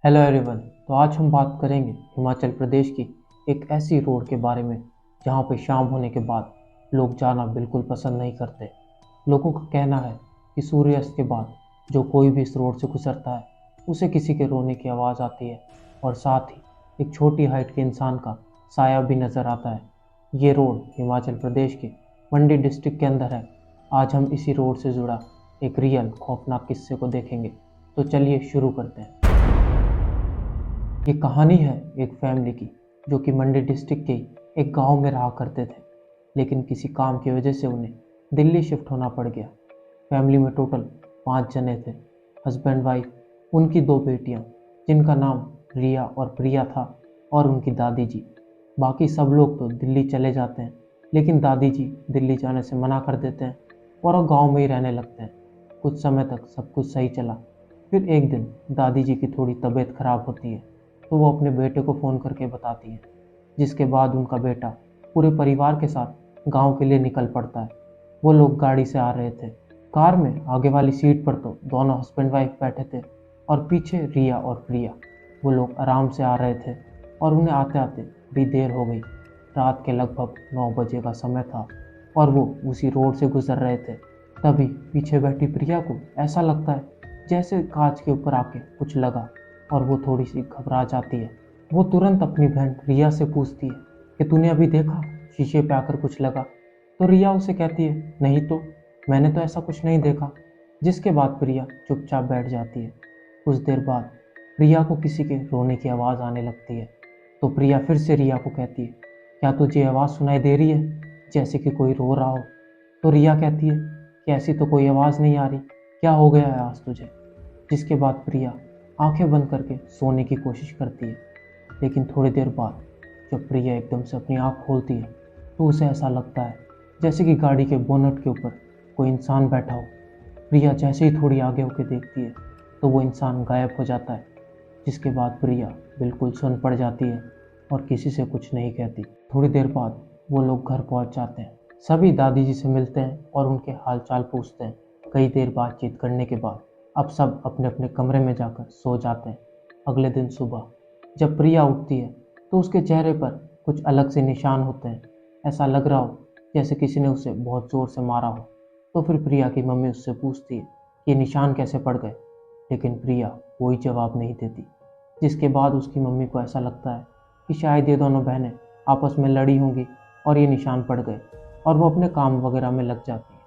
Hello everyone. तो आज हम बात करेंगे हिमाचल प्रदेश की एक ऐसी रोड के बारे में जहाँ पे शाम होने के बाद लोग जाना बिल्कुल पसंद नहीं करते। लोगों का कहना है कि सूर्यास्त के बाद जो कोई भी इस रोड से गुजरता है उसे किसी के रोने की आवाज़ आती है और साथ ही एक छोटी हाइट के इंसान का साया भी नज़र आता है। ये रोड हिमाचल प्रदेश के मंडी डिस्ट्रिक्ट के अंदर है। आज हम इसी रोड से जुड़ा एक रियल खौफनाक किस्से को देखेंगे। तो चलिए शुरू करते हैं। ये कहानी है एक फैमिली की जो कि मंडी डिस्ट्रिक्ट के ही एक गांव में रहा करते थे, लेकिन किसी काम की वजह से उन्हें दिल्ली शिफ्ट होना पड़ गया। फैमिली में टोटल 5 जने थे, हस्बैंड वाइफ, उनकी 2 बेटियां जिनका नाम रिया और प्रिया था, और उनकी दादी जी। बाकी सब लोग तो दिल्ली चले जाते हैं, लेकिन दादी जी दिल्ली जाने से मना कर देते हैं और वो गाँव में ही रहने लगते हैं। कुछ समय तक सब कुछ सही चला। फिर एक दिन दादी जी की थोड़ी तबीयत खराब होती है, तो वो अपने बेटे को फ़ोन करके बताती है, जिसके बाद उनका बेटा पूरे परिवार के साथ गांव के लिए निकल पड़ता है। वो लोग गाड़ी से आ रहे थे। कार में आगे वाली सीट पर तो दोनों हस्बैंड वाइफ बैठे थे और पीछे रिया और प्रिया। वो लोग आराम से आ रहे थे और उन्हें आते आते बड़ी देर हो गई। रात के लगभग 9 बजे का समय था और वो उसी रोड से गुजर रहे थे। तभी पीछे बैठी प्रिया को ऐसा लगता है जैसे कांच के ऊपर आके कुछ लगा, और वो थोड़ी सी घबरा जाती है। वो तुरंत अपनी बहन रिया से पूछती है कि तूने अभी देखा शीशे पे आकर कुछ लगा? तो रिया उसे कहती है नहीं तो, मैंने तो ऐसा कुछ नहीं देखा। जिसके बाद प्रिया चुपचाप बैठ जाती है। कुछ देर बाद प्रिया को किसी के रोने की आवाज़ आने लगती है। तो प्रिया फिर से रिया को कहती है क्या तुझे आवाज़ सुनाई दे रही है जैसे कि कोई रो रहा हो? तो रिया कहती है कि ऐसी तो कोई आवाज़ नहीं आ रही, क्या हो गया है आज तुझे? जिसके बाद प्रिया आंखें बंद करके सोने की कोशिश करती है, लेकिन थोड़ी देर बाद जब प्रिया एकदम से अपनी आंख खोलती है तो उसे ऐसा लगता है जैसे कि गाड़ी के बोनट के ऊपर कोई इंसान बैठा हो। प्रिया जैसे ही थोड़ी आगे होकर देखती है तो वो इंसान गायब हो जाता है। जिसके बाद प्रिया बिल्कुल सुन पड़ जाती है और किसी से कुछ नहीं कहती। थोड़ी देर बाद वो लोग घर पहुंच जाते हैं। सभी दादी जी से मिलते हैं और उनके हाल चाल पूछते हैं। कई देर बातचीत करने के बाद अब सब अपने अपने कमरे में जाकर सो जाते हैं। अगले दिन सुबह जब प्रिया उठती है तो उसके चेहरे पर कुछ अलग से निशान होते हैं। ऐसा लग रहा हो जैसे किसी ने उसे बहुत ज़ोर से मारा हो। तो फिर प्रिया की मम्मी उससे पूछती है कि ये निशान कैसे पड़ गए, लेकिन प्रिया कोई जवाब नहीं देती। जिसके बाद उसकी मम्मी को ऐसा लगता है कि शायद ये दोनों बहनें आपस में लड़ी होंगी और ये निशान पड़ गए, और वो अपने काम वगैरह में लग जाती है।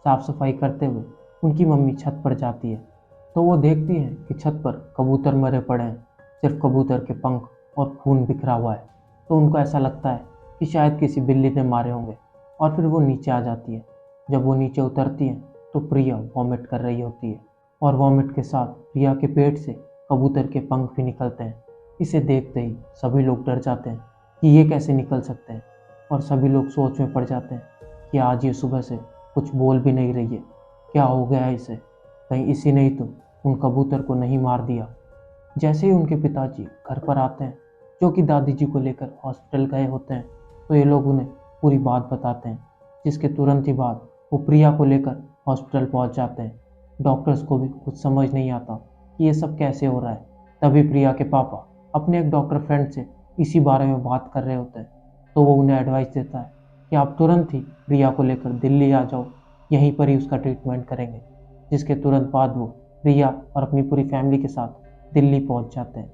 साफ सफाई करते हुए उनकी मम्मी छत पर जाती है तो वो देखती है कि छत पर कबूतर मरे पड़े हैं, सिर्फ कबूतर के पंख और खून बिखरा हुआ है। तो उनको ऐसा लगता है कि शायद किसी बिल्ली ने मारे होंगे, और फिर वो नीचे आ जाती है। जब वो नीचे उतरती है तो प्रिया वॉमिट कर रही होती है, और वॉमिट के साथ प्रिया के पेट से कबूतर के पंख भी निकलते हैं। इसे देखते ही सभी लोग डर जाते हैं कि ये कैसे निकल सकते हैं, और सभी लोग सोच में पड़ जाते हैं कि आज ये सुबह से कुछ बोल भी नहीं रही है, क्या हो गया है इसे? कहीं इसी ने ही तो उन कबूतर को नहीं मार दिया? जैसे ही उनके पिताजी घर पर आते हैं, जो कि दादी जी को लेकर हॉस्पिटल गए होते हैं, तो ये लोग उन्हें पूरी बात बताते हैं। जिसके तुरंत ही बाद वो प्रिया को लेकर हॉस्पिटल पहुंच जाते हैं। डॉक्टर्स को भी कुछ समझ नहीं आता कि ये सब कैसे हो रहा है। तभी प्रिया के पापा अपने एक डॉक्टर फ्रेंड से इसी बारे में बात कर रहे होते हैं। तो वो उन्हें एडवाइस देता है कि आप तुरंत ही प्रिया को लेकर दिल्ली आ जाओ, यहीं पर ही उसका ट्रीटमेंट करेंगे। जिसके तुरंत बाद वो प्रिया और अपनी पूरी फैमिली के साथ दिल्ली पहुंच जाते हैं।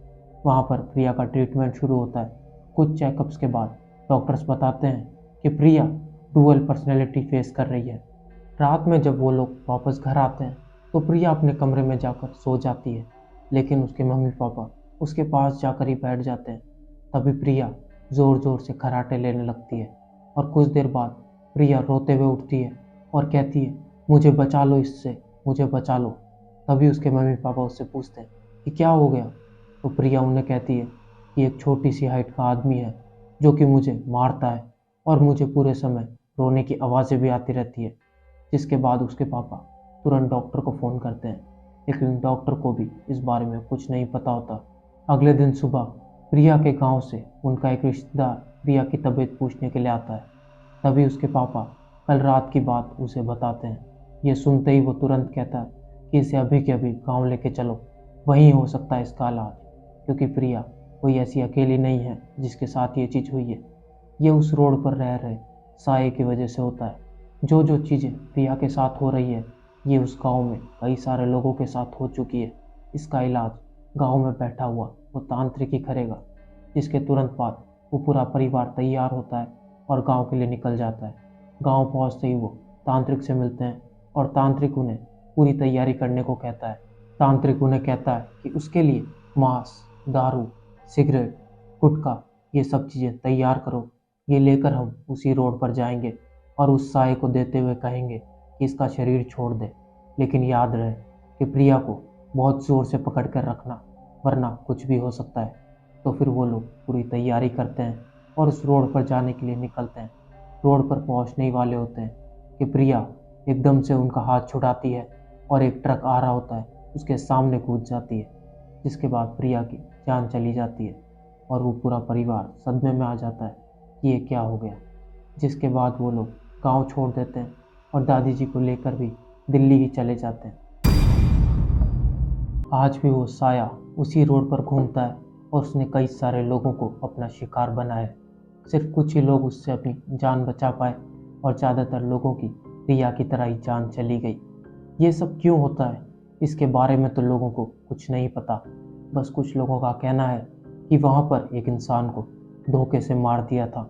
वहां पर प्रिया का ट्रीटमेंट शुरू होता है। कुछ चेकअप्स के बाद डॉक्टर्स बताते हैं कि प्रिया डुअल पर्सनैलिटी फेस कर रही है। रात में जब वो लोग वापस घर आते हैं तो प्रिया अपने कमरे में जाकर सो जाती है, लेकिन उसके मम्मी पापा उसके पास जाकर ही बैठ जाते हैं। तभी प्रिया ज़ोर ज़ोर से खर्राटे लेने लगती है, और कुछ देर बाद प्रिया रोते हुए उठती है और कहती है मुझे बचा लो इससे, मुझे बचा लो। तभी उसके मम्मी पापा उससे पूछते हैं कि क्या हो गया? तो प्रिया उन्हें कहती है कि एक छोटी सी हाइट का आदमी है जो कि मुझे मारता है, और मुझे पूरे समय रोने की आवाज़ें भी आती रहती है। जिसके बाद उसके पापा तुरंत डॉक्टर को फ़ोन करते हैं, लेकिन डॉक्टर को भी इस बारे में कुछ नहीं पता होता। अगले दिन सुबह प्रिया के गांव से उनका एक रिश्तेदार प्रिया की तबीयत पूछने के लिए आता है। तभी उसके पापा कल रात की बात उसे बताते हैं। ये सुनते ही वो तुरंत कहता है कि इसे अभी के अभी गाँव लेके चलो, वहीं हो सकता है इसका इलाज। क्योंकि प्रिया कोई ऐसी अकेली नहीं है जिसके साथ ये चीज़ हुई है। ये उस रोड पर रह रहे साये की वजह से होता है। जो जो चीज़ें प्रिया के साथ हो रही है, ये उस गांव में कई सारे लोगों के साथ हो चुकी है। इसका इलाज गांव में बैठा हुआ वो तांत्रिक ही करेगा। जिसके तुरंत बाद वो पूरा परिवार तैयार होता है और गांव के लिए निकल जाता है। गांव पहुंचते ही वो तांत्रिक से मिलते हैं और तांत्रिक उन्हें पूरी तैयारी करने को कहता है। तांत्रिक उन्हें कहता है कि उसके लिए मांस, दारू, सिगरेट, गुटखा, ये सब चीज़ें तैयार करो। ये लेकर हम उसी रोड पर जाएंगे और उस साये को देते हुए कहेंगे कि इसका शरीर छोड़ दे, लेकिन याद रहे कि प्रिया को बहुत ज़ोर से पकड़ कर रखना, वरना कुछ भी हो सकता है। तो फिर वो लोग पूरी तैयारी करते हैं और उस रोड पर जाने के लिए निकलते हैं। रोड पर पहुंचने ही वाले होते हैं कि प्रिया एकदम से उनका हाथ छुड़ाती है और एक ट्रक आ रहा होता है, उसके सामने कूद जाती है। जिसके बाद प्रिया की जान चली जाती है और वो पूरा परिवार सदमे में आ जाता है कि ये क्या हो गया। जिसके बाद वो लोग गांव छोड़ देते हैं और दादी जी को लेकर भी दिल्ली ही चले जाते हैं। आज भी वो साया उसी रोड पर घूमता है और उसने कई सारे लोगों को अपना शिकार बनाया है। सिर्फ कुछ ही लोग उससे अपनी जान बचा पाए और ज़्यादातर लोगों की प्रिया की तरह ही जान चली गई। ये सब क्यों होता है, इसके बारे में तो लोगों को कुछ नहीं पता। बस कुछ लोगों का कहना है कि वहाँ पर एक इंसान को धोखे से मार दिया था,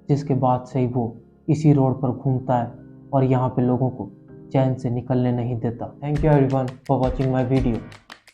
जिसके बाद से ही वो इसी रोड पर घूमता है और यहाँ पे लोगों को चैन से निकलने नहीं देता। Thank you everyone for watching my video.